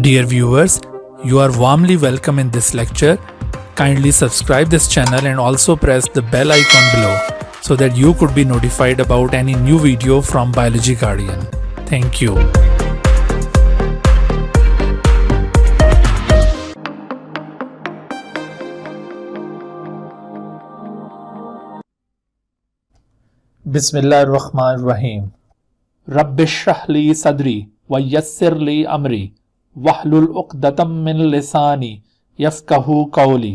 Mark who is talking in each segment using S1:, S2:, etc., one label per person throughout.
S1: Dear viewers, you are warmly welcome in this lecture. Kindly subscribe this channel and also press the bell icon below so that you could be notified about any new video from Biology Guardian. Thank you.
S2: बिस्मिल्लाहिर्रहमानिर्रहीम। रब्बिश्रह ली सदरी व यस्सिर ली अमरी वहलुल उक़दतम मिन लिसानी यफ़क़हू क़ौली।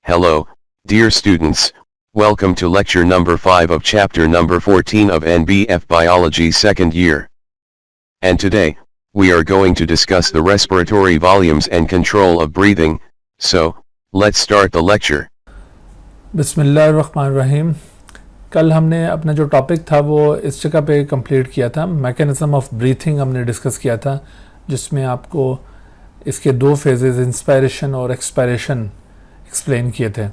S3: Hello, dear students, welcome to lecture number 5 of chapter number 14 of NBF Biology second year. And today, we are going to discuss the respiratory volumes and control of breathing, so, let's start the lecture.
S2: बिस्मिल्लाहिर्रहमानिर्रहीम। कल हमने अपना जो topic था वो इस जगह पे कंप्लीट किया था। मैकेनिज़्म ऑफ ब्रीथिंग हमने डिस्कस किया था, जिसमें आपको इसके दो फेजेस इंस्पायरेशन और एक्सपायरेशन एक्सप्लेन किए थे।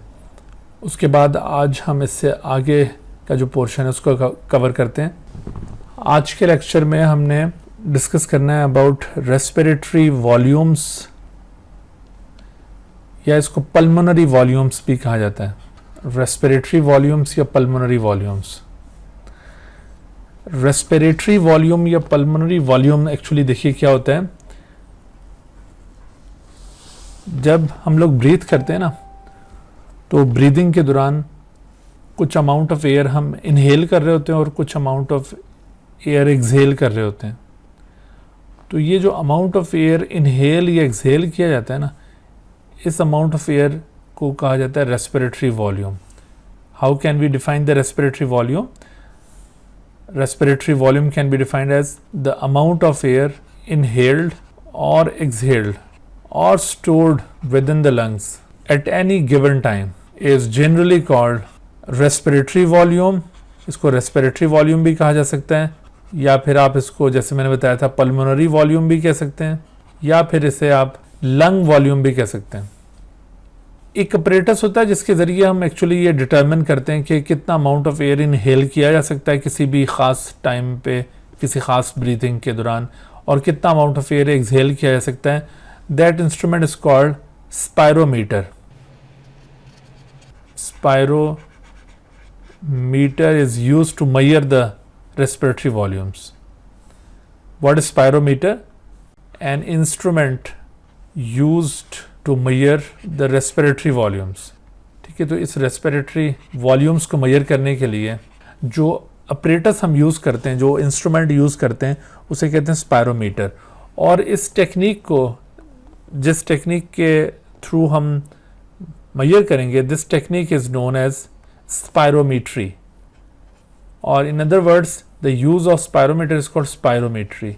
S2: उसके बाद आज हम इससे आगे का जो पोर्शन है उसको कवर करते हैं। आज के लेक्चर में हमने डिस्कस करना है अबाउट रेस्पिरेटरी वॉल्यूम्स, या इसको पल्मोनरी वॉल्यूम्स भी कहा जाता है। रेस्पिरेटरी वॉल्यूम्स या पल्मोनरी वॉल्यूम्स। रेस्पिरेटरी वॉल्यूम या पल्मोनरी वॉल्यूम एक्चुअली देखिए क्या होता है। जब हम लोग ब्रीथ करते हैं ना, तो ब्रीदिंग के दौरान कुछ अमाउंट ऑफ एयर हम इनहेल कर रहे होते हैं और कुछ अमाउंट ऑफ एयर एक्सहेल कर रहे होते हैं। तो ये जो अमाउंट ऑफ एयर इनहेल या एक्सहेल किया जाता है ना, इस अमाउंट ऑफ एयर को कहा जाता है respiratory volume. How can we define the respiratory volume? Respiratory volume can be defined as the amount of air inhaled और exhaled or stored within the lungs at any given time is generally called respiratory volume। इसको respiratory volume भी कहा जा सकता है, या फिर आप इसको जैसे मैंने बताया था pulmonary volume भी कह सकते हैं, या फिर इसे आप lung volume भी कह सकते हैं। एक अपरेटस होता है जिसके ज़रिए हम एक्चुअली ये डिटरमिन करते हैं कि कितना अमाउंट ऑफ एयर इनहेल किया जा सकता है किसी भी ख़ास टाइम पे, किसी ख़ास ब्रीथिंग के दौरान, और कितना अमाउंट ऑफ एयर एक्सहेल किया जा सकता है। That instrument is called spirometer. Spirometer is used to measure the respiratory volumes. What is spirometer? An instrument used to measure the respiratory volumes. ठीक है, तो इस respiratory volumes को measure करने के लिए जो apparatus हम यूज़ करते हैं, जो इंस्ट्रूमेंट यूज़ करते हैं, उसे कहते हैं spirometer। और इस टेक्निक को, जिस टेक्निक के थ्रू हम मेजर करेंगे, this technique is known as spirometry, और in other words the use of spirometer is called spirometry.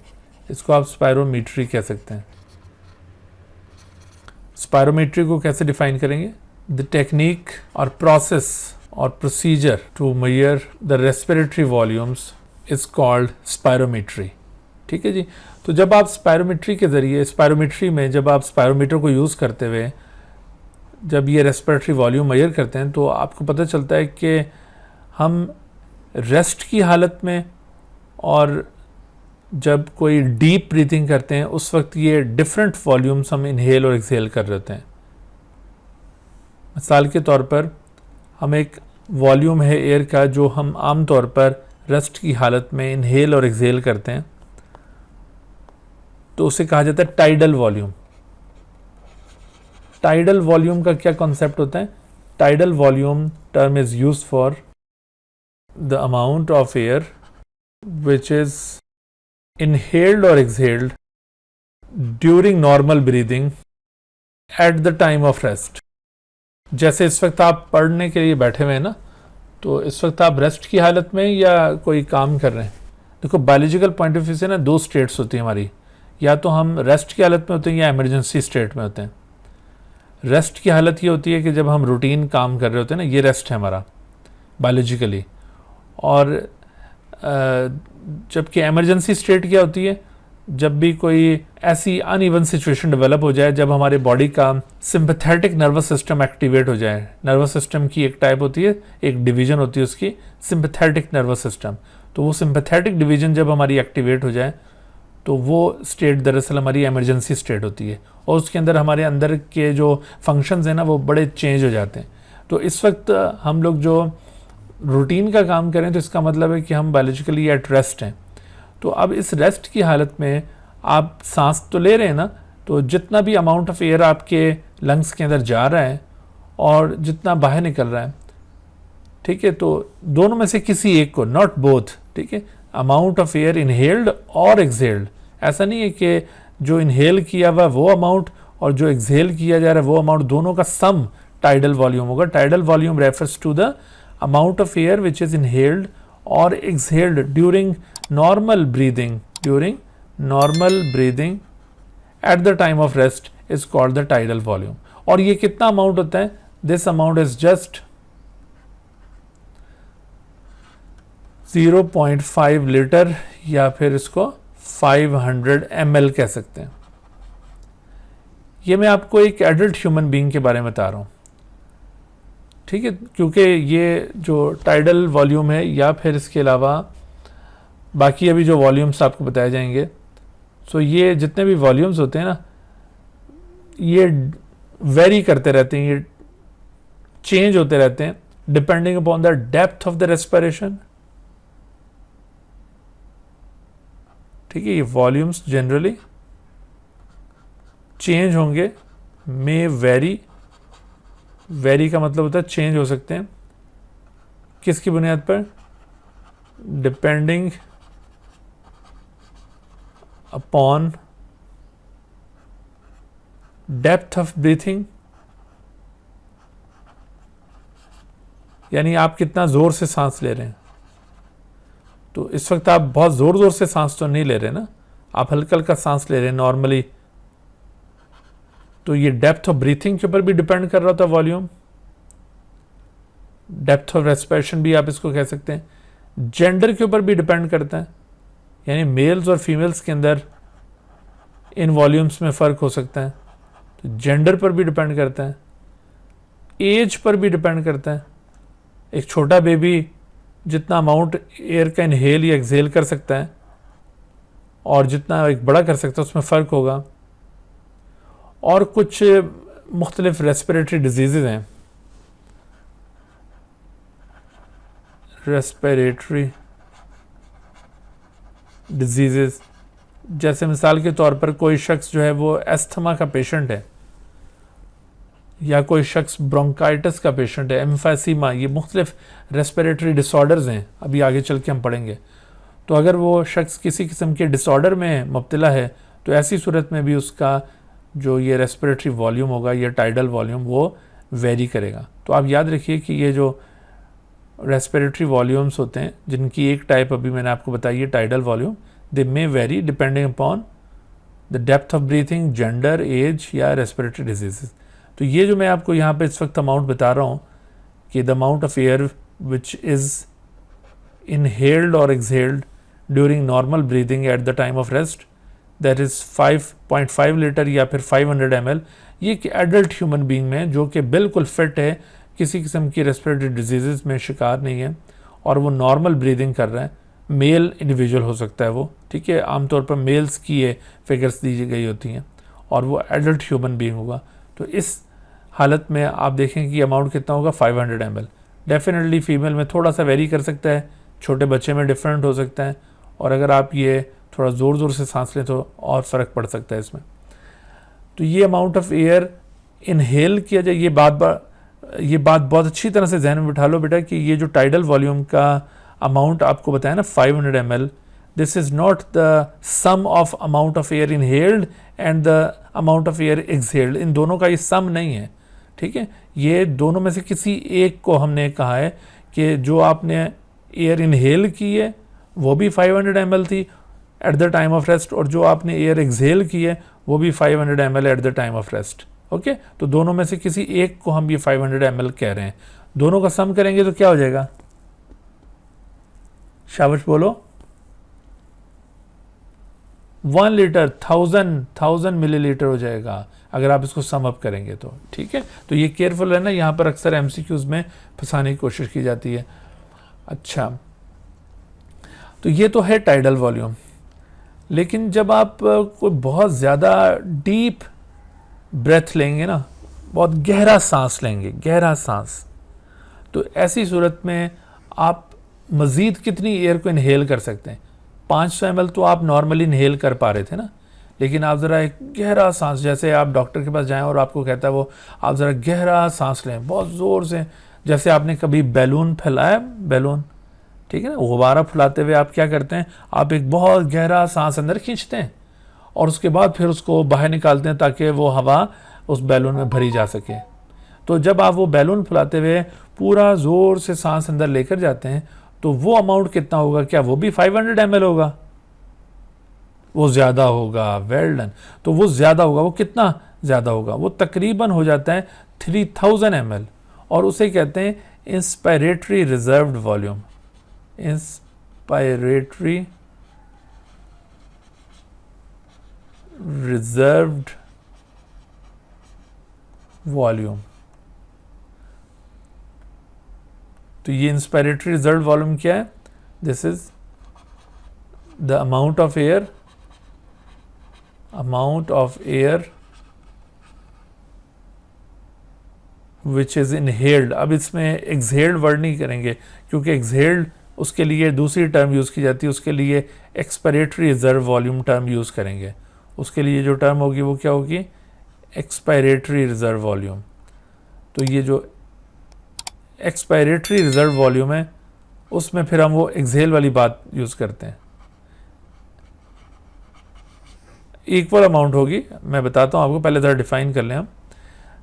S2: इसको आप स्पायरोमीट्री कह सकते हैं। स्पायरोमेट्री को कैसे डिफाइन करेंगे? द टेक्निक और प्रोसेस और procedure to measure the respiratory volumes is called spirometry. ठीक है जी। तो जब आप स्पायरोमेट्री के ज़रिए, स्पायरोमेट्री में जब आप स्पायरोमीटर को यूज़ करते हुए जब ये रेस्पिरेटरी वॉल्यूम मेजर करते हैं, तो आपको पता चलता है कि हम रेस्ट की हालत में और जब कोई डीप ब्रीथिंग करते हैं उस वक्त ये डिफरेंट वॉल्यूम्स हम इनहेल और एक्सहेल कर रहे होते हैं। मिसाल के तौर पर हम एक वॉल्यूम है एयर का जो हम आम तौर पर रेस्ट की हालत में इनहेल और एक्सहेल करते हैं, तो उसे कहा जाता है टाइडल वॉल्यूम। टाइडल वॉल्यूम का क्या कॉन्सेप्ट होता है? Tidal volume term is used for the amount of air which is inhaled और exhaled during normal breathing at the time of rest. जैसे इस वक्त आप पढ़ने के लिए बैठे हुए हैं ना, तो इस वक्त आप रेस्ट की हालत में या कोई काम कर रहे हैं। देखो, बायोलॉजिकल पॉइंट ऑफ व्यू से ना दो स्टेट्स होती हैं हमारी, या तो हम रेस्ट की हालत में होते हैं या इमरजेंसी स्टेट में होते हैं। रेस्ट की हालत ये होती है कि जब हम रूटीन काम कर रहे होते हैं ना, ये रेस्ट है हमारा बायोलॉजिकली। और जबकि इमरजेंसी स्टेट क्या होती है? जब भी कोई ऐसी अनइवन सिचुएशन डेवलप हो जाए, जब हमारे बॉडी का सिंपैथेटिक नर्वस सिस्टम एक्टिवेट हो जाए। नर्वस सिस्टम की एक टाइप होती है, एक डिवीज़न होती है उसकी, सिंपैथेटिक नर्वस सिस्टम। तो वो सिंपैथेटिक डिवीज़न जब हमारी एक्टिवेट हो जाए, तो वो स्टेट दरअसल हमारी इमरजेंसी स्टेट होती है और उसके अंदर हमारे अंदर के जो फंक्शंस हैं ना वो बड़े चेंज हो जाते हैं। तो इस वक्त हम लोग जो रूटीन का काम करें तो इसका मतलब है कि हम बायोलॉजिकली एट रेस्ट हैं। तो अब इस रेस्ट की हालत में आप सांस तो ले रहे हैं ना, तो जितना भी अमाउंट ऑफ एयर आपके लंग्स के अंदर जा रहा है और जितना बाहर निकल रहा है, ठीक है, तो दोनों में से किसी एक को, नॉट बोथ, ठीक है, अमाउंट ऑफ एयर इनहेल्ड और एक्सहेल्ड, ऐसा नहीं है कि जो इनहेल किया हुआ वो अमाउंट और जो एक्सहेल किया जा रहा है वो अमाउंट, दोनों का सम टाइडल वॉल्यूम होगा। Tidal volume refers to the amount of air which is inhaled or exhaled during normal breathing at the time of rest is called the tidal volume। और ये कितना अमाउंट होता है? This amount is just 0.5 litre या फिर इसको 500 ml कह सकते हैं। ये मैं आपको एक एडल्ट ह्यूमन बीइंग के बारे में बता रहा हूँ, ठीक है, क्योंकि ये जो टाइडल वॉल्यूम है या फिर इसके अलावा बाकी अभी जो वॉल्यूम्स आपको बताए जाएंगे, सो ये जितने भी वॉल्यूम्स होते हैं ना ये वेरी करते रहते हैं, ये चेंज होते रहते हैं depending upon the depth of the respiration, ठीक है। ये वॉल्यूम्स जनरली चेंज होंगे, मे वेरी का मतलब होता है चेंज हो सकते हैं, किसकी बुनियाद पर? Depending upon depth of breathing, यानी आप कितना जोर से सांस ले रहे हैं। तो इस वक्त आप बहुत जोर जोर से सांस तो नहीं ले रहे ना, आप हल्का हल्का सांस ले रहे हैं नॉर्मली, तो ये डेप्थ ऑफ ब्रीथिंग के ऊपर भी डिपेंड कर रहा था वॉल्यूम, डेप्थ ऑफ रेस्पिरेशन भी आप इसको कह सकते हैं। जेंडर के ऊपर भी डिपेंड करता है, यानी मेल्स और फीमेल्स के अंदर इन वॉल्यूम्स में फ़र्क हो सकता है, तो जेंडर पर भी डिपेंड करता है, एज पर भी डिपेंड करता है। एक छोटा बेबी जितना अमाउंट एयर का इनहेल या एक्सहेल कर सकता है और जितना एक बड़ा कर सकता है उसमें फ़र्क होगा। और कुछ मुख्तलिफ रेस्पिरेटरी डिजीज़ हैं, रेस्पिरेटरी डिजीज़, जैसे मिसाल के तौर पर कोई शख्स जो है वो एस्थमा का पेशेंट है या कोई शख्स ब्रोंकाइटिस का पेशेंट है, एम्फेसीमा, ये मुख्तलिफ रेस्पिरेटरी डिसऑर्डर्स हैं, अभी आगे चल के हम पढ़ेंगे। तो अगर वो शख्स किसी किस्म के डिसऑर्डर में मुब्तला है तो ऐसी सूरत में भी उसका जो ये रेस्पिरेटरी वॉल्यूम होगा, ये टाइडल वॉल्यूम, वो वेरी करेगा। तो आप याद रखिए कि ये जो रेस्पिरेटरी वॉल्यूम्स होते हैं जिनकी एक टाइप अभी मैंने आपको बताई है tidal volume, they may vary depending upon the depth of breathing, gender, age या रेस्पिरेटरी डिजीज़। तो ये जो मैं आपको यहाँ पे इस वक्त अमाउंट बता रहा हूँ कि the amount of air which is inhaled और exhaled during normal breathing at the time of rest, that is 5.5 litre या फिर 500 ml। ये कि एडल्ट ह्यूमन बीइंग में जो कि बिल्कुल फिट है, किसी किस्म की रेस्पिरेटरी डिजीज़ में शिकार नहीं है और वो नॉर्मल ब्रीदिंग कर रहा है, मेल इंडिविजुअल हो सकता है वो, ठीक है, आमतौर पर मेल्स की ये फिगर्स दी गई होती हैं और वो एडल्ट ह्यूमन बीइंग होगा। तो इस हालत में आप देखें कि अमाउंट कितना होगा, 500 ml। डेफिनेटली फीमेल में थोड़ा सा वेरी कर सकता है, छोटे बच्चे में डिफरेंट हो सकता है, और अगर आप ये थोड़ा ज़ोर ज़ोर से सांस लें तो और फ़र्क पड़ सकता है इसमें। तो ये अमाउंट ऑफ एयर इनहेल किया जाए, ये बात बहुत अच्छी तरह से जहन में बिठा लो बेटा कि ये जो टाइडल वॉल्यूम का अमाउंट आपको बताया ना 500 ml, this is not the sum of amount of air inhaled and the amount of air exhaled, इन दोनों का ये सम नहीं है, ठीक है। ये दोनों में से किसी एक को हमने कहा है कि जो आपने एयर इनहेल की है वो भी 500 ml थी eight the time of rest, और जो आपने एयर एक्सहेल की है वो भी 500 ml eight the time of rest, okay. तो दोनों में से किसी एक को हम ये 500 ml कह रहे हैं। दोनों का सम करेंगे तो क्या हो जाएगा, शाबाश बोलो, 1 लीटर 1000 मिलीलीटर हो जाएगा अगर आप इसको सम अप करेंगे तो, ठीक है। तो ये केयरफुल है ना, यहाँ पर अक्सर एमसीक्यूज में फंसाने की कोशिश की जाती है। अच्छा, तो ये तो है टाइडल वॉल्यूम। लेकिन जब आप कोई बहुत ज़्यादा डीप ब्रेथ लेंगे ना, बहुत गहरा सांस लेंगे, गहरा सांस, तो ऐसी सूरत में आप मज़ीद कितनी एयर को इनहेल कर सकते हैं? 500 ml तो आप नॉर्मली इनहेल कर पा रहे थे ना, लेकिन आप ज़रा एक गहरा सांस, जैसे आप डॉक्टर के पास जाएं और आपको कहता है वो, आप ज़रा गहरा सांस लें बहुत ज़ोर से, जैसे आपने कभी बैलून फैलाया, बैलून, ठीक है ना, गुब्बारा फुलाते हुए आप क्या करते हैं, आप एक बहुत गहरा सांस अंदर खींचते हैं और उसके बाद फिर उसको बाहर निकालते हैं ताकि वो हवा उस बैलून में भरी जा सके। तो जब आप वो बैलून फुलाते हुए पूरा ज़ोर से सांस अंदर लेकर जाते हैं तो वो अमाउंट कितना होगा? क्या वो भी 500 ml होगा? वो ज़्यादा होगा। Well done. तो वो ज़्यादा होगा। वो कितना ज़्यादा होगा? वो तकरीबन हो जाता है 3000 ml, और उसे कहते हैं inspiratory reserved volume. Inspiratory reserved volume. तो ये इंस्पायरेटरी रिजर्व्ड वॉल्यूम क्या है? This is the amount of air which is inhaled. अब इसमें एक्सहेल्ड वर्ड नहीं करेंगे क्योंकि एक्सहेल्ड उसके लिए दूसरी टर्म यूज की जाती है, उसके लिए expiratory reserve volume term use करेंगे। उसके लिए जो टर्म होगी वो क्या होगी? Expiratory reserve volume. तो ये जो एक्सपायरेटरी रिजर्व वॉल्यूम है उसमें फिर हम वो एक्सहेल वाली बात यूज करते हैं। इक्वल अमाउंट होगी, मैं बताता हूं आपको, पहले ज़रा डिफाइन कर लें हम।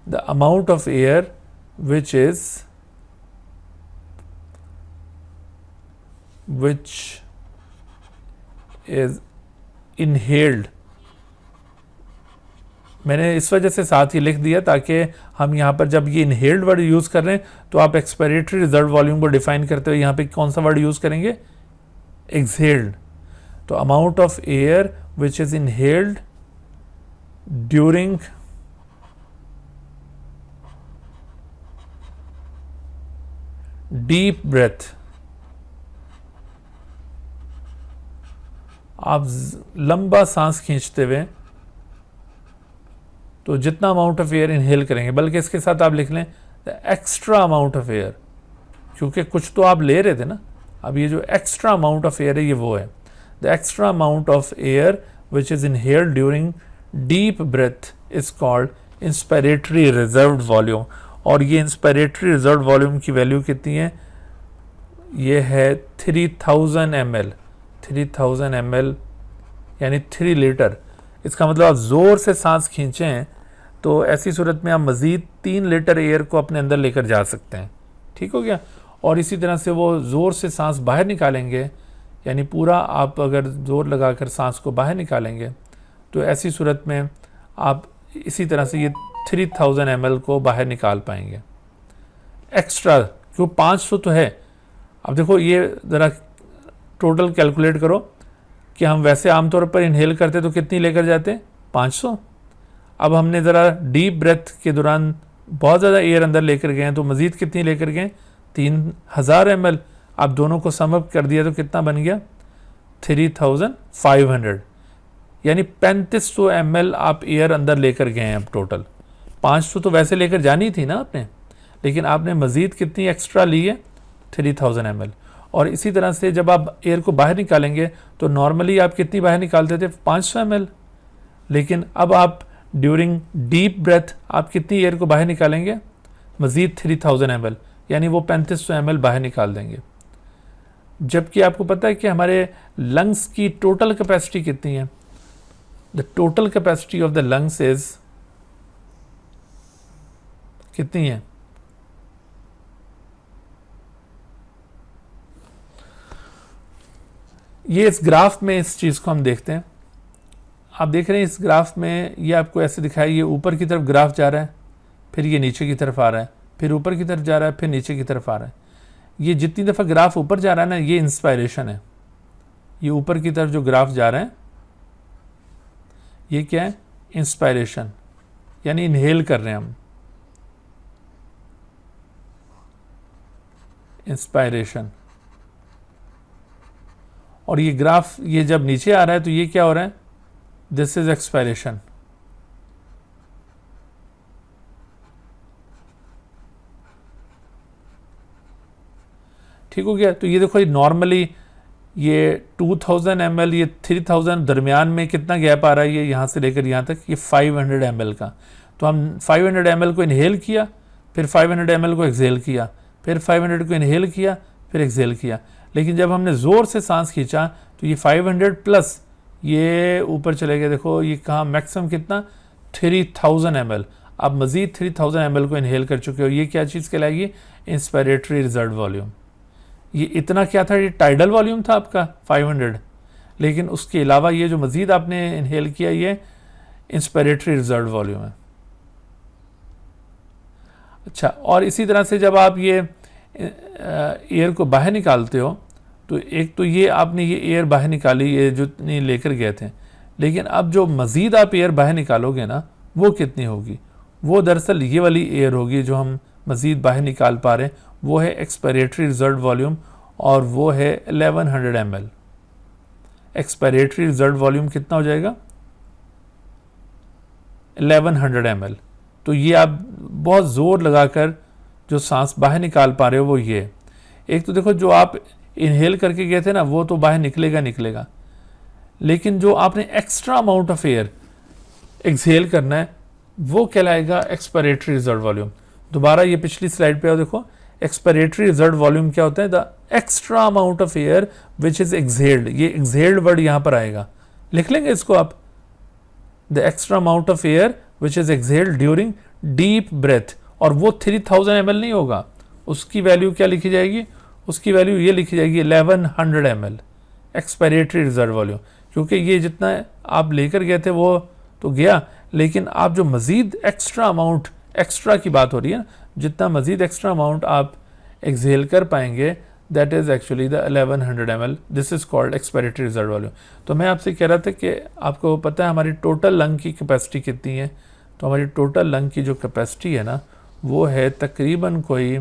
S2: The amount of air which is inhaled. मैंने इस वजह से साथ ही लिख दिया ताकि हम यहाँ पर जब ये इनहेल्ड वर्ड यूज़ कर रहे हैं तो आप एक्सपायरेटरी रिजर्व वॉल्यूम को डिफाइन करते हुए यहाँ पे कौन सा वर्ड यूज़ करेंगे? एक्सहेल्ड। तो amount of air which is inhaled during deep breath. आप लंबा सांस खींचते हुए तो जितना अमाउंट ऑफ एयर इनहेल करेंगे, बल्कि इसके साथ आप लिख लें the extra amount of air, क्योंकि कुछ तो आप ले रहे थे ना। अब ये जो एक्स्ट्रा अमाउंट ऑफ एयर है ये वो है, the extra amount of air which is inhaled during deep breath is called inspiratory reserved volume. और ये इंस्पायरेटरी रिजर्व्ड वॉल्यूम की वैल्यू कितनी है? ये है 3000 ml। 3000 ml यानी 3 लीटर। इसका मतलब आप ज़ोर से सांस खींचें तो ऐसी सूरत में आप मज़ीद 3 लीटर एयर को अपने अंदर लेकर जा सकते हैं। ठीक हो गया। और इसी तरह से वो ज़ोर से सांस बाहर निकालेंगे, यानी पूरा आप अगर ज़ोर लगाकर सांस को बाहर निकालेंगे तो ऐसी सूरत में आप इसी तरह से ये 3000 ml को बाहर निकाल पाएंगे एक्स्ट्रा, क्यों 500 तो है। अब देखो ये ज़रा टोटल कैलकुलेट करो कि हम वैसे आमतौर पर इनहेल करते तो कितनी लेकर जाते? 500। अब हमने ज़रा डीप ब्रेथ के दौरान बहुत ज़्यादा एयर अंदर लेकर गए हैं तो मज़ीद कितनी लेकर गए? 3000 ml। आप दोनों को समअप कर दिया तो कितना बन गया? 3500, यानी 3500 ml आप एयर अंदर लेकर गए हैं। अब टोटल 500 तो वैसे लेकर जानी थी ना आपने, लेकिन आपने मज़ीद कितनी एक्स्ट्रा ली है? 3000 ml। और इसी तरह से जब आप एयर को बाहर निकालेंगे तो नॉर्मली आप कितनी बाहर निकालते थे? 500 ml। लेकिन अब आप ड्यूरिंग डीप ब्रेथ आप कितनी एयर को बाहर निकालेंगे? मज़ीद 3000 ml, यानी वो 3500 ml बाहर निकाल देंगे। जबकि आपको पता है कि हमारे लंग्स की टोटल कैपेसिटी कितनी है? The total capacity of the lungs is कितनी है? ये इस ग्राफ में इस चीज़ को हम देखते हैं। आप देख रहे हैं इस ग्राफ में ये आपको ऐसे दिखाया, ये ऊपर की तरफ ग्राफ जा रहा है, फिर ये नीचे की तरफ आ रहा है, फिर ऊपर की तरफ जा रहा है, फिर नीचे की तरफ आ रहा है। ये जितनी दफ़ा ग्राफ ऊपर जा रहा है ना, ये इंस्पायरेशन है। ये ऊपर की तरफ जो ग्राफ जा रहा है ये क्या है? इंस्पायरेशन, यानी इनहेल कर रहे हैं हम। इंस्पायरेशन। और ये ग्राफ ये जब नीचे आ रहा है तो ये क्या हो रहा है, दिस इज एक्सपायरेशन। ठीक हो गया। तो ये देखो ये नॉर्मली ये 2000 ml, ये 3000, दरमियान में कितना गैप आ रहा है, ये यहाँ से लेकर यहाँ तक, ये 500 ml का। तो हम 500 ml को इनहेल किया, फिर 500 ml को एक्सहेल किया, फिर 500 को इनहेल किया, फिर एक्सहेल किया। लेकिन जब हमने ज़ोर से सांस खींचा तो ये 500 प्लस ये ऊपर चले गए। देखो ये कहाँ मैक्सिमम कितना, 3000 ml। आप मज़ीद 3000 ml को इनहेल कर चुके हो। ये क्या चीज़ कहलाएगी, इंस्पायरेटरी रिजर्व वॉल्यूम। ये इतना क्या था, ये टाइडल वॉल्यूम था आपका 500, लेकिन उसके अलावा ये जो मज़ीद आपने इनहेल किया ये इंस्पायरेटरी रिजर्व वॉल्यूम है। अच्छा, और इसी तरह से जब आप ये एयर को बाहर निकालते हो तो एक तो ये आपने ये एयर बाहर निकाली, ये जितनी लेकर गए थे, लेकिन अब जो मज़ीद आप एयर बाहर निकालोगे ना वो कितनी होगी, वो दरअसल ये वाली एयर होगी जो हम मज़ीद बाहर निकाल पा रहे हैं, वो है एक्सपायरेटरी रिजर्व वॉल्यूम, और वो है 1100 ml। एक्सपायरेटरी रिजर्व वॉल्यूम कितना हो जाएगा, 1100 ml। तो ये आप बहुत ज़ोर लगाकर जो सांस बाहर निकाल पा रहे हो वो ये। एक तो देखो जो आप इनहेल करके गए थे ना वो तो बाहर निकलेगा, लेकिन जो आपने extra amount of air exhale करना है वो कहलाएगा एक्सपायरेटरी रिजर्व वॉल्यूम। दोबारा ये पिछली स्लाइड पे आओ, देखो एक्सपायरेटरी रिजर्व वॉल्यूम क्या होता है, the extra amount of air which is exhaled. ये एक्सहेल्ड वर्ड यहां पर आएगा, लिख लेंगे इसको आप, the extra amount of air which is exhaled during deep breath. और वो 3000 ml नहीं होगा, उसकी वैल्यू क्या लिखी जाएगी, उसकी वैल्यू ये लिखी जाएगी 1100 ml एक्सपायरेटरी रिजर्व वॉल्यूम। क्योंकि ये जितना आप लेकर गए थे वो तो गया, लेकिन आप जो मज़ीद एक्स्ट्रा अमाउंट, एक्स्ट्रा की बात हो रही है ना, जितना मज़ीद एक्स्ट्रा अमाउंट आप एक्सहेल कर पाएंगे that is actually the 1100 ml, this is called expiratory reserve volume. तो मैं आपसे कह रहा था कि आपको पता है हमारी टोटल लंग की कैपेसिटी कितनी है, तो हमारी टोटल लंग की जो कैपेसिटी है ना वो है तकरीबन कोई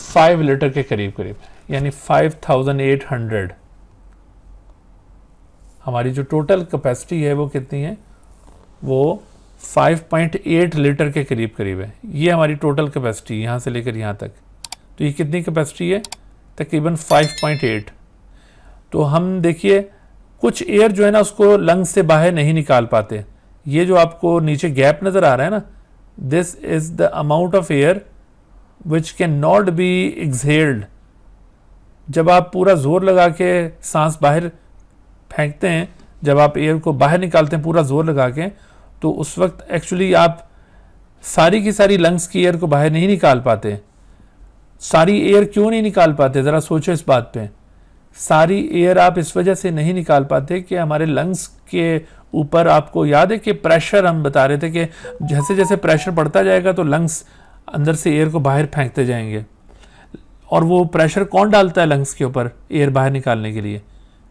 S2: 5 लीटर के करीब, यानी 5800। हमारी जो टोटल कैपेसिटी है वो कितनी है, वो 5.8 लीटर के करीब है। ये हमारी टोटल कैपेसिटी यहाँ से लेकर यहाँ तक। तो ये कितनी कैपेसिटी है, तकरीबन 5.8। तो हम देखिए कुछ एयर जो है ना उसको लंग्स से बाहर नहीं निकाल पाते। ये जो आपको नीचे गैप नज़र आ रहा है ना, this is the amount of air which can not be exhaled. जब आप पूरा जोर लगा के सांस बाहर फेंकते हैं, जब आप एयर को बाहर निकालते हैं पूरा जोर लगा के, तो उस वक्त एक्चुअली आप सारी की सारी लंग्स की एयर को बाहर नहीं निकाल पाते। सारी एयर क्यों नहीं निकाल पाते, ज़रा सोचो इस बात पे। सारी एयर आप इस वजह से नहीं निकाल पाते कि हमारे लंग्स के ऊपर, आपको याद है कि प्रेशर, हम बता रहे थे कि जैसे जैसे प्रेशर बढ़ता जाएगा तो लंग्स अंदर से एयर को बाहर फेंकते जाएंगे। और वो प्रेशर कौन डालता है लंग्स के ऊपर एयर बाहर निकालने के लिए,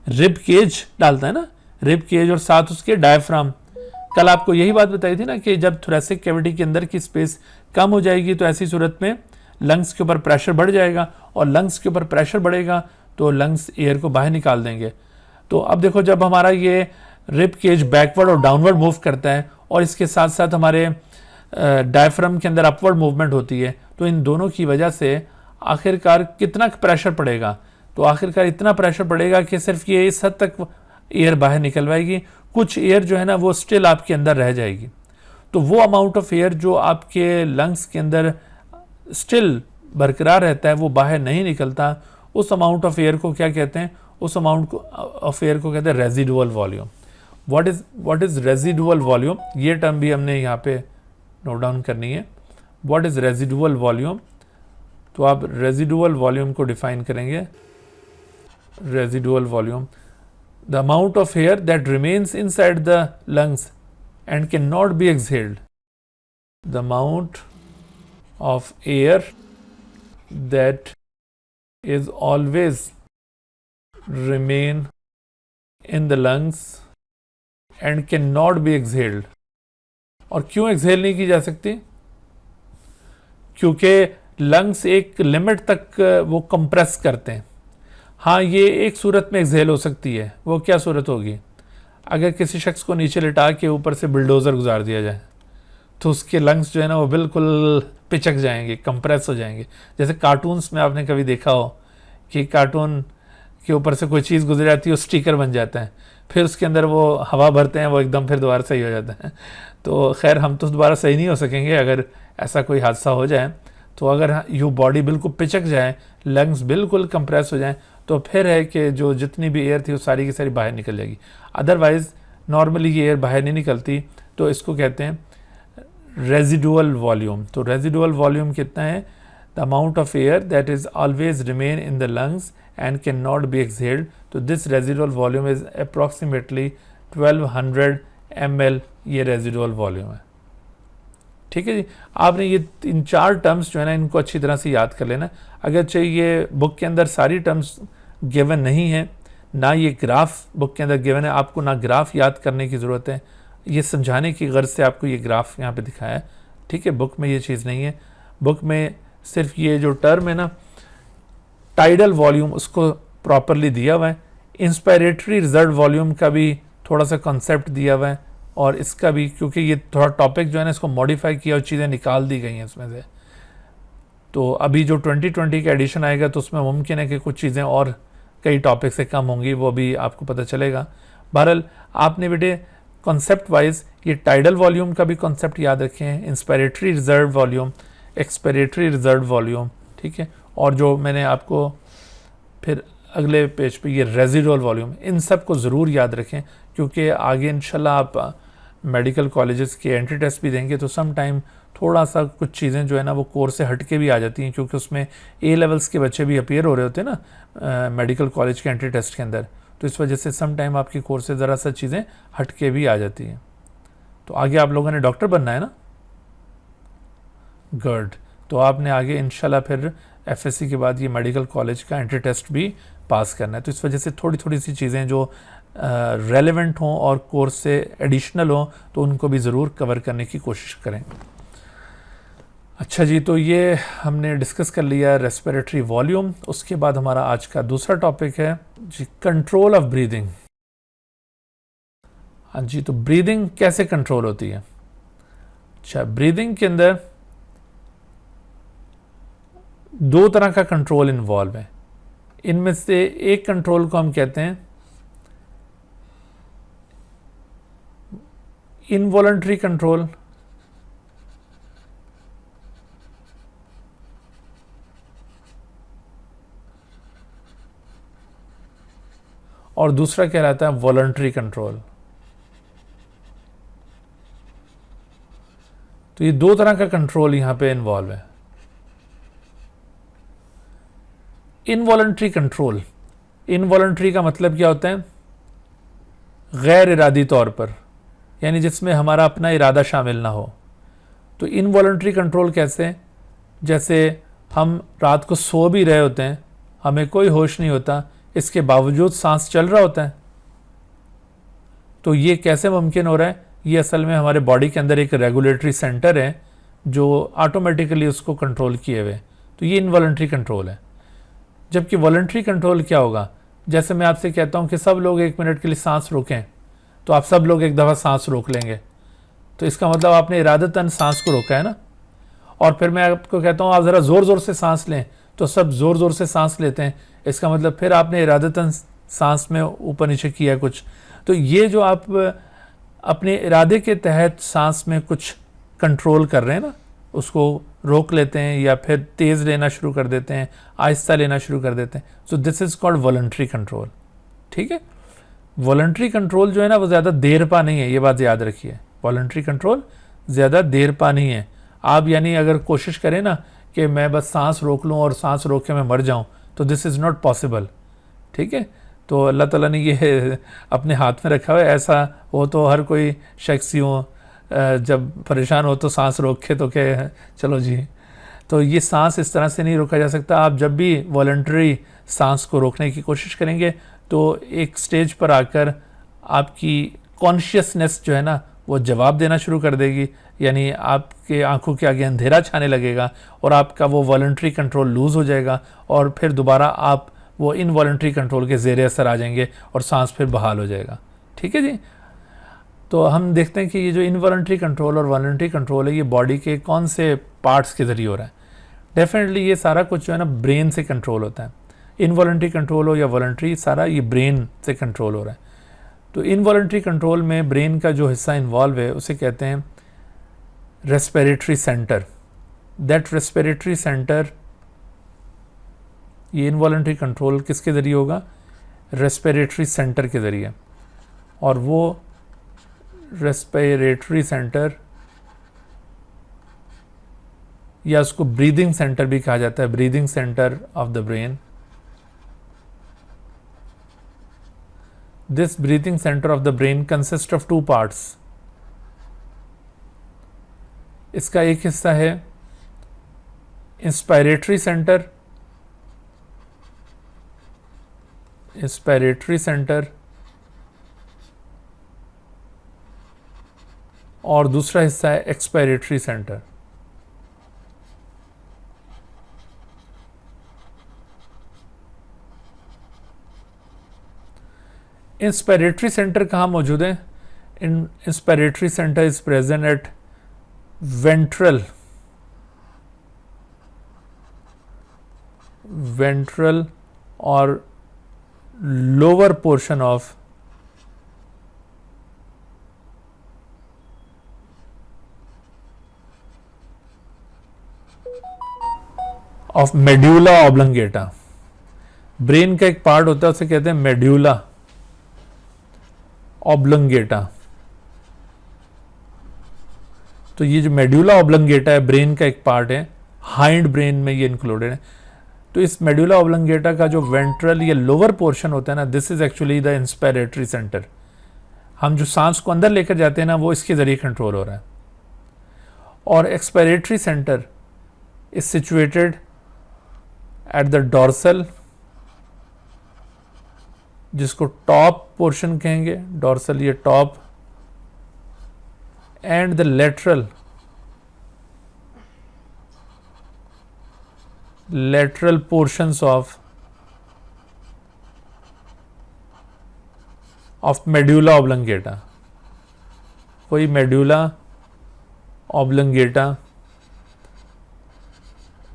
S2: रिब केज डालता है ना, रिब केज और साथ उसके डायफ्राम। कल आपको यही बात बताई थी ना कि जब थोरेसिक कैविटी के अंदर की स्पेस कम हो जाएगी तो ऐसी सूरत में लंग्स के ऊपर प्रेशर बढ़ जाएगा, और लंग्स के ऊपर प्रेशर बढ़ेगा तो लंग्स एयर को बाहर निकाल देंगे। तो अब देखो जब हमारा ये रिब केज बैकवर्ड और डाउनवर्ड मूव करता है और इसके साथ साथ हमारे डायफ्राम के अंदर अपवर्ड मूवमेंट होती है, तो इन दोनों की वजह से आखिरकार कितना प्रेशर पड़ेगा, तो आखिरकार इतना प्रेशर पड़ेगा कि सिर्फ ये इस हद तक एयर बाहर निकलवाएगी, कुछ एयर जो है ना वो स्टिल आपके अंदर रह जाएगी। तो वो अमाउंट ऑफ एयर जो आपके लंग्स के अंदर स्टिल बरकरार रहता है, वो बाहर नहीं निकलता, उस अमाउंट ऑफ एयर को क्या कहते हैं, उस अमाउंट ऑफ एयर को कहते हैं residual volume. What is residual volume, ये टर्म भी हमने यहाँ पे नोट डाउन करनी है। व्हाट इज रेजिडुअल वॉल्यूम, तो आप रेजिडुअल वॉल्यूम को डिफाइन करेंगे, residual volume the amount of air that remains inside the lungs and cannot be exhaled, the amount of air that is always remain in the lungs and cannot be exhaled। और क्यों exhale नहीं की जा सकती, क्योंकि lungs एक limit तक वो कंप्रेस करते हैं। हाँ, ये एक सूरत में एक्सहेल हो सकती है। वो क्या सूरत होगी? अगर किसी शख्स को नीचे लिटा के ऊपर से बुलडोज़र गुजार दिया जाए तो उसके लंग्स जो है ना वो बिल्कुल पिचक जाएंगे, कंप्रेस हो जाएंगे। जैसे कार्टून्स में आपने कभी देखा हो कि कार्टून के ऊपर से कोई चीज़ गुजर जाती है, वो स्टिकर बन जाता है, फिर उसके अंदर वो हवा भरते हैं, वो एकदम फिर दोबारा सही हो जाता है। तो खैर हम तो दोबारा सही नहीं हो सकेंगे अगर ऐसा कोई हादसा हो जाए। तो अगर यू बॉडी बिल्कुल पिचक जाए, लंग्स बिल्कुल कंप्रेस हो जाए, तो फिर है कि जो जितनी भी एयर थी वो सारी की सारी बाहर निकल जाएगी। अदरवाइज़ नॉर्मली ये एयर बाहर नहीं निकलती, तो इसको कहते हैं रेजिडुअल वॉल्यूम। तो रेजिडुअल वॉल्यूम कितना है? The amount of air that is always remain in the lungs and can not be exhaled. तो this residual volume is approximately 1200 ml। ये रेजिडुअल वॉल्यूम है। ठीक है जी, आपने ये इन 4 टर्म्स जो है ना इनको अच्छी तरह से याद कर लेना। अगरचे ये बुक के अंदर सारी टर्म्स गिवन नहीं है, ना ये ग्राफ बुक के अंदर गिवन है, आपको ना ग्राफ याद करने की ज़रूरत है, ये समझाने की गर्ज से आपको ये ग्राफ यहाँ पे दिखाया है। ठीक है, बुक में ये चीज़ नहीं है। बुक में सिर्फ ये जो टर्म है ना टाइडल वॉल्यूम, उसको प्रॉपरली दिया हुआ है। इंस्पायरेटरी रिजर्व वॉल्यूम का भी थोड़ा सा कॉन्सेप्ट दिया हुआ है, और इसका भी, क्योंकि ये थोड़ा टॉपिक जो है ना इसको मॉडिफाई किया और चीज़ें निकाल दी गई हैं इसमें से। तो अभी जो 2020 का एडिशन आएगा तो उसमें मुमकिन है कि कुछ चीज़ें और कई टॉपिक से कम होंगी, वो भी आपको पता चलेगा। बहरहाल आपने बेटे कॉन्सेप्ट वाइज ये टाइडल वॉल्यूम का भी कॉन्सेप्ट याद रखें, inspiratory reserve volume, expiratory reserve volume. ठीक है, और जो मैंने आपको फिर अगले पेज पे ये रेजिडुअल वॉल्यूम, इन सब को ज़रूर याद रखें, क्योंकि आगे इंशाल्लाह आप मेडिकल कॉलेजेस के एंट्री टेस्ट भी देंगे तो सम टाइम थोड़ा सा कुछ चीज़ें जो है ना वो कोर्स से हट के भी आ जाती हैं, क्योंकि उसमें ए लेवल्स के बच्चे भी अपीयर हो रहे होते हैं ना मेडिकल कॉलेज के एंट्री टेस्ट के अंदर। तो इस वजह से सम टाइम आपकी कोर्स से ज़रा सा चीज़ें हट के भी आ जाती हैं। तो आगे आप लोगों ने डॉक्टर बनना है ना, गुड। तो आपने आगे इंशाल्लाह फिर एफएससी के बाद ये मेडिकल कॉलेज का एंट्री टेस्ट भी पास करना है। तो इस वजह से थोड़ी थोड़ी सी चीज़ें जो रेलेवेंट हों और कोर्स से एडिशनल हों तो उनको भी ज़रूर कवर करने की कोशिश करें। अच्छा जी, तो ये हमने डिस्कस कर लिया रेस्पिरेटरी वॉल्यूम। उसके बाद हमारा आज का दूसरा टॉपिक है जी कंट्रोल ऑफ ब्रीदिंग। हाँ जी, तो ब्रीदिंग कैसे कंट्रोल होती है? अच्छा, ब्रीदिंग के अंदर 2 तरह का कंट्रोल इन्वॉल्व है। इनमें से एक कंट्रोल को हम कहते हैं इनवॉलंटरी कंट्रोल, और दूसरा कहलाता है वॉलंटरी कंट्रोल। तो ये 2 तरह का कंट्रोल यहां पे इन्वॉल्व है। इनवॉलंटरी कंट्रोल, इनवॉलंटरी का मतलब क्या होता है? गैर इरादी तौर पर, यानी जिसमें हमारा अपना इरादा शामिल ना हो। तो इनवॉलंटरी कंट्रोल कैसे? जैसे हम रात को सो भी रहे होते हैं, हमें कोई होश नहीं होता, इसके बावजूद सांस चल रहा होता है। तो ये कैसे मुमकिन हो रहा है? ये असल में हमारे बॉडी के अंदर एक रेगुलेटरी सेंटर है जो ऑटोमेटिकली उसको कंट्रोल किए हुए। तो ये इनवॉलंटरी कंट्रोल है। जबकि वॉलंटरी कंट्रोल क्या होगा? जैसे मैं आपसे कहता हूं कि सब लोग 1 मिनट के लिए सांस रोकें, तो आप सब लोग एक दफ़ा सांस रोक लेंगे, तो इसका मतलब आपने इरादतन सांस को रोका है ना। और फिर मैं आपको कहता हूं आप ज़रा ज़ोर ज़ोर से सांस लें, तो सब ज़ोर ज़ोर से सांस लेते हैं, इसका मतलब फिर आपने इरादतन सांस में ऊपर नीचे किया कुछ। तो ये जो आप अपने इरादे के तहत सांस में कुछ कंट्रोल कर रहे हैं ना, उसको रोक लेते हैं या फिर तेज़ लेना शुरू कर देते हैं, आहिस्ता लेना शुरू कर देते हैं। So this is called voluntary control. ठीक है, वॉलंटरी कंट्रोल जो है ना वो ज़्यादा देर पा नहीं है, ये बात याद रखिए। वॉलंटरी कंट्रोल ज़्यादा देर पा नहीं है। आप यानी अगर कोशिश करें ना कि मैं बस सांस रोक लूँ और सांस रोक के मैं मर जाऊँ, तो दिस इज़ नॉट पॉसिबल। ठीक है, तो अल्लाह ताला ने ये अपने हाथ में रखा हुआ है। ऐसा हो तो हर कोई शख्स यूँ जब परेशान हो तो सांस रोक के तो क्या चलो जी, तो ये सांस इस तरह से नहीं रोका जा सकता। आप जब भी वॉलंटरी सांस को रोकने की कोशिश करेंगे तो एक स्टेज पर आकर आपकी कॉन्शियसनेस जो है ना वो जवाब देना शुरू कर देगी, यानी आपके आंखों के आगे अंधेरा छाने लगेगा और आपका वो वॉलंटरी कंट्रोल लूज़ हो जाएगा और फिर दोबारा आप वो इनवॉलंटरी कंट्रोल के ज़ेर असर आ जाएंगे और सांस फिर बहाल हो जाएगा। ठीक है जी। तो हम देखते हैं कि ये जो इनवॉलंटरी कंट्रोल और वॉलंटरी कंट्रोल है ये बॉडी के कौन से पार्ट्स के ज़रिए हो रहा है। डेफिनेटली ये सारा कुछ जो है ना ब्रेन से कंट्रोल होता है। इनवॉलंटरी कंट्रोल हो या वॉलंटरी, सारा ये ब्रेन से कंट्रोल हो रहा है। तो इनवॉलंटरी कंट्रोल में ब्रेन का जो हिस्सा इन्वॉल्व है उसे कहते हैं respiratory centre. That respiratory centre, ये इनवॉलंटरी कंट्रोल किसके ज़रिए होगा? रेस्पिरेटरी सेंटर के ज़रिए। और वो रेस्पिरेटरी सेंटर या उसको ब्रीदिंग सेंटर भी कहा जाता है, breathing centre of the brain. This breathing centre of the brain consist of two parts. इसका एक हिस्सा है इंस्पायरेटरी सेंटर, इंस्पायरेटरी सेंटर, और दूसरा हिस्सा है एक्सपायरेटरी सेंटर। इंस्पायरेटरी सेंटर कहाँ मौजूद है? Inspiratory centre is present at ventral और lower portion of medulla oblongata. Brain का एक पार्ट होता है उसे कहते हैं मेड्यूला ऑब्लंगेटा। तो ये जो मेड्यूला ऑब्लंगेटा है ब्रेन का एक पार्ट है, हाइंड ब्रेन में ये इंक्लूडेड है। तो इस मेड्यूला ऑब्लंगेटा का जो वेंट्रल या लोअर पोर्शन होता है ना, this is actually the inspiratory centre. हम जो सांस को अंदर लेकर जाते हैं ना, वो इसके जरिए कंट्रोल हो रहा है। और expiratory centre is situated at the dorsal, जिसको टॉप पोर्शन कहेंगे, डॉर्सल ये top, and the lateral portions of medulla oblongata. वही मेड्यूला ऑब्लंगेटा,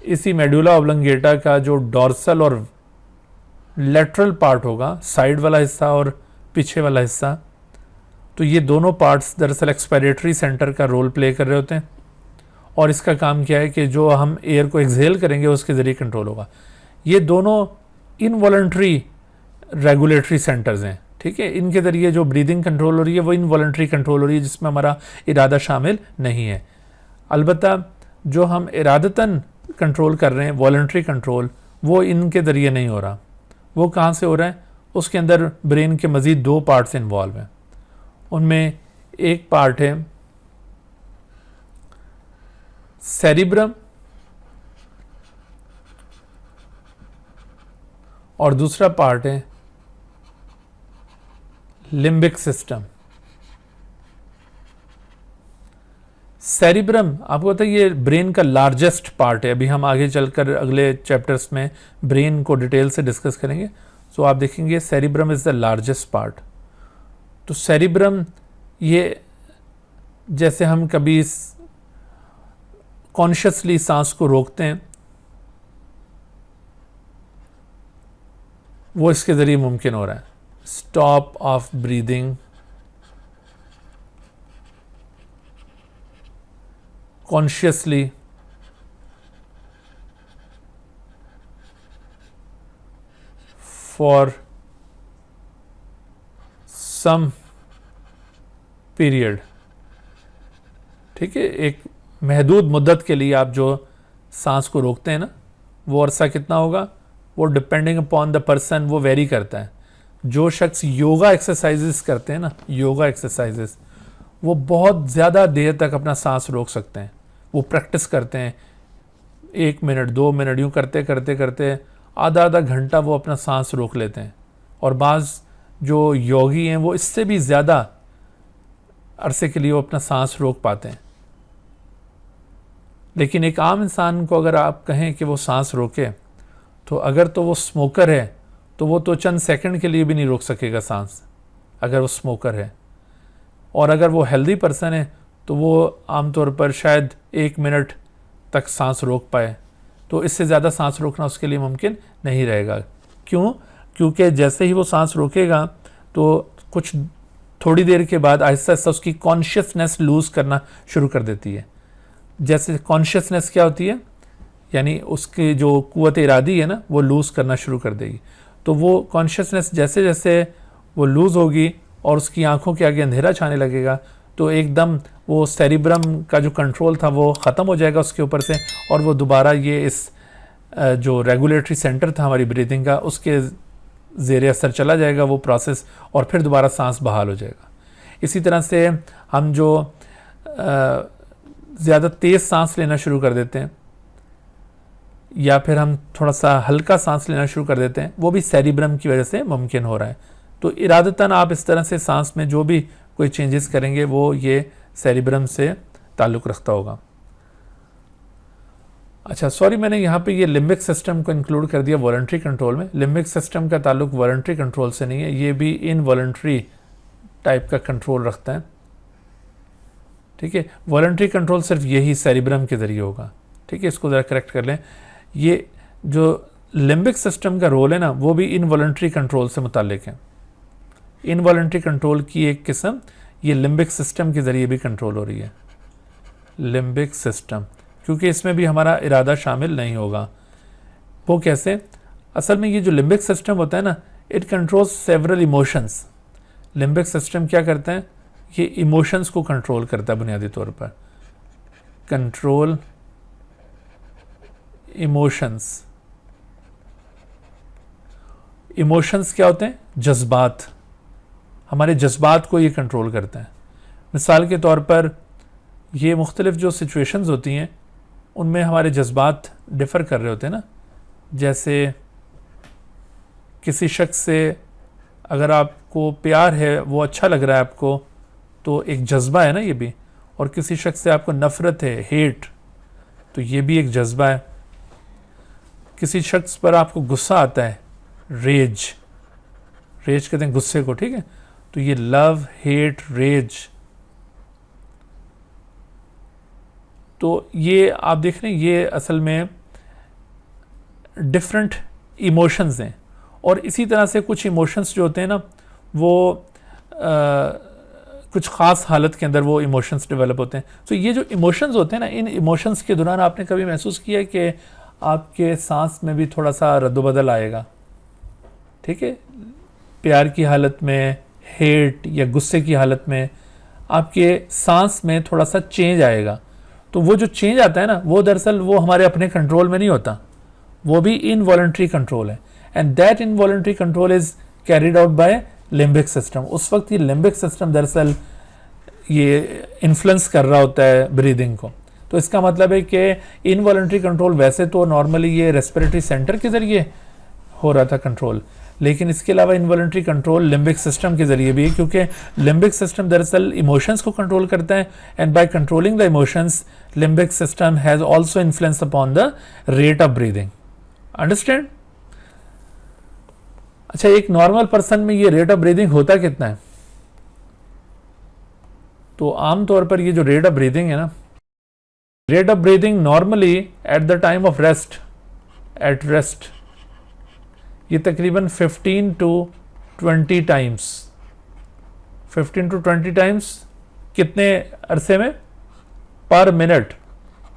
S2: इसी मेड्यूला ऑब्लंगेटा का जो डॉर्सल और लेटरल पार्ट होगा, साइड वाला हिस्सा और पीछे वाला हिस्सा, तो ये दोनों पार्ट्स दरअसल एक्सपायरेटरी सेंटर का रोल प्ले कर रहे होते हैं। और इसका काम क्या है कि जो हम एयर को एक्सहेल करेंगे उसके ज़रिए कंट्रोल होगा। ये दोनों इनवॉलंटरी रेगुलेटरी सेंटर्स हैं। ठीक है, इनके ज़रिए जो ब्रीदिंग कंट्रोल हो रही है वो इनवॉलंटरी कंट्रोल हो रही है, जिसमें हमारा इरादा शामिल नहीं है। अलबत्ता जो हम इरादतन कंट्रोल कर रहे हैं, वॉलंटरी कंट्रोल, वो इनके ज़रिए नहीं हो रहा। वो कहाँ से हो रहा है? उसके अंदर ब्रेन के मज़ीद दो पार्ट्स इन्वॉल्व हैं। उनमें एक पार्ट है सेरिब्रम और दूसरा पार्ट है लिम्बिक सिस्टम। सेरिब्रम आपको पता है ये ब्रेन का लार्जेस्ट पार्ट है। अभी हम आगे चलकर अगले चैप्टर्स में ब्रेन को डिटेल से डिस्कस करेंगे। सो आप देखेंगे cerebrum is the largest part. तो सेरिब्रम ये, जैसे हम कभी कॉन्शियसली सांस को रोकते हैं, वो इसके ज़रिए मुमकिन हो रहा है। Stop of breathing consciously for some period। ठीक है, एक महदूद मुद्दत के लिए आप जो सांस को रोकते हैं ना, वो अरसा कितना होगा वो डिपेंडिंग अपॉन द पर्सन वो वेरी करता है। जो शख्स योगा एक्सरसाइजेस करते हैं ना, योगा एक्सरसाइजेस, वो बहुत ज़्यादा देर तक अपना सांस रोक सकते हैं। वो प्रैक्टिस करते हैं 1 मिनट 2 मिनट यूँ करते करते करते आधा आधा घंटा वो अपना सांस रोक लेते हैं। और बाज़ जो योगी हैं वो इससे भी ज़्यादा अरसे के लिए वो अपना सांस रोक पाते हैं। लेकिन एक आम इंसान को अगर आप कहें कि वो सांस रोके, तो अगर तो वो स्मोकर है तो वो तो चंद सेकंड के लिए भी नहीं रोक सकेगा सांस, अगर वो स्मोकर है। और अगर वो हेल्दी पर्सन है तो वो आमतौर पर शायद 1 मिनट तक सांस रोक पाए। तो इससे ज़्यादा सांस रोकना उसके लिए मुमकिन नहीं रहेगा। क्यों? क्योंकि जैसे ही वो सांस रोकेगा तो कुछ थोड़ी देर के बाद आहिस्ता आहिस्ता उसकी कॉन्शियसनेस लूज़ करना शुरू कर देती है। जैसे कॉन्शियसनेस क्या होती है, यानी उसकी जो कुव्वत इरादी है ना, वो लूज़ करना शुरू कर देगी। तो वो कॉन्शियसनेस जैसे जैसे वो लूज़ होगी और उसकी आंखों के आगे अंधेरा छाने लगेगा, तो एकदम वो सेरिब्रम का जो कंट्रोल था वो ख़त्म हो जाएगा उसके ऊपर से, और वो दोबारा ये इस जो रेगुलेटरी सेंटर था हमारी ब्रीदिंग का, उसके ज़ेरे असर चला जाएगा वो प्रोसेस, और फिर दोबारा सांस बहाल हो जाएगा। इसी तरह से हम जो ज़्यादा तेज़ सांस लेना शुरू कर देते हैं या फिर हम थोड़ा सा हल्का सांस लेना शुरू कर देते हैं, वो भी सेरिब्रम की वजह से मुमकिन हो रहा है। तो इरादतन आप इस तरह से सांस में जो भी कोई चेंजेस करेंगे वो ये सेरिब्रम से ताल्लुक़ रखता होगा। अच्छा सॉरी, मैंने यहाँ पे ये लिम्बिक सिस्टम को इंक्लूड कर दिया वॉलंटरी कंट्रोल में। लिम्बिक सिस्टम का ताल्लुक वॉलंटरी कंट्रोल से नहीं है, ये भी इनवॉलंटरी टाइप का कंट्रोल रखता है। ठीक है, वॉलंटरी कंट्रोल सिर्फ यही सेरिब्रम के ज़रिए होगा। ठीक है, इसको ज़रा करेक्ट कर लें। ये जो लिम्बिक सिस्टम का रोल है ना, वो भी इनवॉलंटरी कंट्रोल से मुताल्लिक है। इनवॉलंटरी कंट्रोल की एक किस्म ये लिम्बिक सिस्टम के ज़रिए भी कंट्रोल हो रही है। लिम्बिक सिस्टम, क्योंकि इसमें भी हमारा इरादा शामिल नहीं होगा। वो कैसे? असल में ये जो लिम्बिक सिस्टम होता है ना, it controls several emotions. Limbic system क्या करता है? ये इमोशंस को कंट्रोल करता है बुनियादी तौर पर। Control emotions. इमोशंस क्या होते हैं? जज्बात। हमारे जज्बात को ये कंट्रोल करता है। मिसाल के तौर पर ये मुख्तलिफ जो सिचुएशंस होती हैं उनमें हमारे जज्बात डिफ़र कर रहे होते हैं ना। जैसे किसी शख्स से अगर आपको प्यार है, वो अच्छा लग रहा है आपको, तो एक जज्बा है ना ये भी। और किसी शख्स से आपको नफ़रत है, हेट, तो ये भी एक जज्बा है। किसी शख्स पर आपको गुस्सा आता है, रेज। रेज कहते हैं गुस्से को, ठीक है। तो ये लव, हेट, रेज, तो ये आप देख रहे हैं ये असल में डिफरेंट इमोशंस हैं। और इसी तरह से कुछ इमोशंस जो होते हैं ना, वो कुछ ख़ास हालत के अंदर वो इमोशंस डेवलप होते हैं। तो ये जो इमोशंस होते हैं ना, इन इमोशंस के दौरान आपने कभी महसूस किया है कि आपके सांस में भी थोड़ा सा रद्दोबदल आएगा? ठीक है, प्यार की हालत में, हेट या गुस्से की हालत में आपके सांस में थोड़ा सा चेंज आएगा। तो वो जो चेंज आता है ना, वो दरअसल वो हमारे अपने कंट्रोल में नहीं होता, वो भी इनवॉलंटरी कंट्रोल है। And that involuntary control is carried out by limbic system. उस वक्त ये लिम्बिक सिस्टम दरअसल ये इन्फ्लुएंस कर रहा होता है ब्रीदिंग को। तो इसका मतलब है कि इनवॉलंटरी कंट्रोल वैसे तो नॉर्मली ये रेस्पिरेटरी सेंटर के ज़रिए हो रहा था कंट्रोल, लेकिन इसके अलावा इनवॉलंटरी कंट्रोल लिम्बिक सिस्टम के ज़रिए भी है, क्योंकि लिम्बिक सिस्टम दरअसल इमोशंस को कंट्रोल करता है। And by controlling the emotions, limbic system has also influence upon the rate of breathing. Understand? अच्छा, एक नॉर्मल पर्सन में ये रेट ऑफ ब्रीदिंग होता कितना है? तो आमतौर पर ये जो रेट ऑफ ब्रीदिंग है ना, rate of breathing normally eight the time of rest, at rest, ये तकरीबन 15 to 20 टाइम्स। 15 to 20 टाइम्स कितने अरसे में? पर मिनट।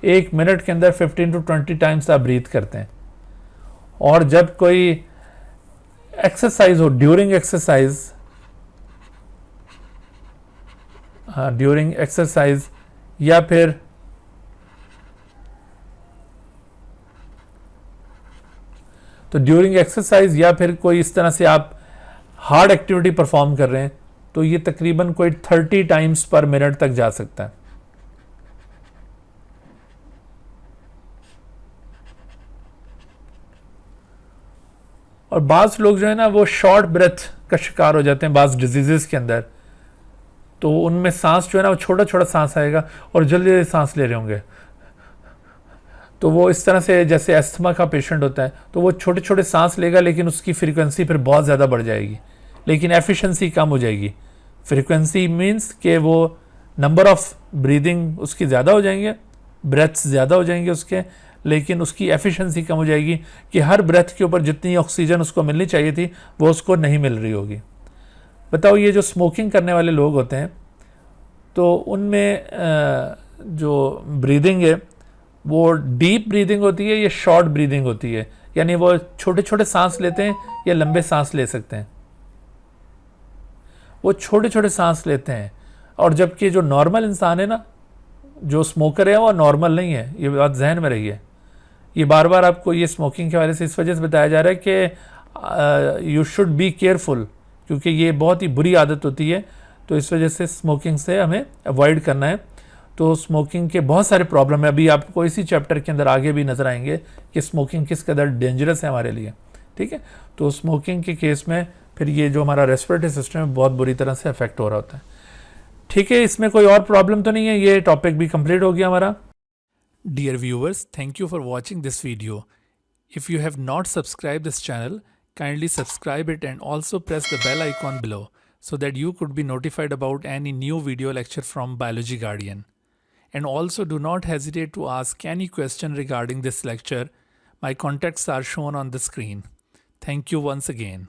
S2: 1 मिनट के अंदर 15 to 20 टाइम्स आप ब्रीथ करते हैं। और जब कोई एक्सरसाइज हो, ड्यूरिंग एक्सरसाइज, ड्यूरिंग एक्सरसाइज या फिर तो ड्यूरिंग एक्सरसाइज या फिर कोई इस तरह से आप हार्ड एक्टिविटी परफॉर्म कर रहे हैं, तो ये तकरीबन कोई 30 टाइम्स पर मिनट तक जा सकता है। और बाज़ लोग जो है ना, वो शॉर्ट ब्रेथ का शिकार हो जाते हैं बाज़ डिजीज़ के अंदर। तो उनमें सांस जो है ना, वो छोटा छोटा सांस आएगा और जल्दी जल्दी सांस ले रहे होंगे, तो वो इस तरह से, जैसे अस्थमा का पेशेंट होता है तो वो छोटे छोटे सांस लेगा लेकिन उसकी फ्रीक्वेंसी फिर बहुत ज़्यादा बढ़ जाएगी, लेकिन एफिशिएंसी कम हो जाएगी। फ्रीक्वेंसी मीन्स कि वो नंबर ऑफ ब्रीदिंग उसकी ज़्यादा हो जाएंगे, ब्रेथ्स ज़्यादा हो जाएंगे उसके, लेकिन उसकी एफिशिएंसी कम हो जाएगी कि हर ब्रेथ के ऊपर जितनी ऑक्सीजन उसको मिलनी चाहिए थी वो उसको नहीं मिल रही होगी। बताओ, ये जो स्मोकिंग करने वाले लोग होते हैं तो उनमें जो ब्रीदिंग है वो डीप ब्रीदिंग होती है या शॉर्ट ब्रीदिंग होती है, यानी वो छोटे छोटे सांस लेते हैं या लंबे सांस ले सकते हैं? वो छोटे छोटे सांस लेते हैं। और जबकि जो नॉर्मल इंसान है ना, जो स्मोकर है वो नॉर्मल नहीं है, ये बात जहन में रही है। ये बार बार आपको ये स्मोकिंग के बारे से इस वजह से बताया जा रहा है कि यू शुड बी केयरफुल, क्योंकि ये बहुत ही बुरी आदत होती है। तो इस वजह से स्मोकिंग से हमें अवॉइड करना है। तो स्मोकिंग के बहुत सारे प्रॉब्लम है, अभी आपको इसी चैप्टर के अंदर आगे भी नजर आएंगे कि स्मोकिंग किस कदर डेंजरस है हमारे लिए। ठीक है, तो स्मोकिंग के केस में फिर ये जो हमारा रेस्पिरेटरी सिस्टम है बहुत बुरी तरह से अफेक्ट हो रहा होता है। ठीक है, इसमें कोई और प्रॉब्लम तो नहीं है, ये टॉपिक भी कंप्लीट हो गया हमारा।
S1: Dear viewers, thank you for watching this video. If you have not subscribed this channel, kindly subscribe it and also press the bell icon below so that you could be notified about any new video lecture from Biology Guardian. And also do not hesitate to ask any question regarding this lecture. My contacts are shown on the screen. Thank you once again.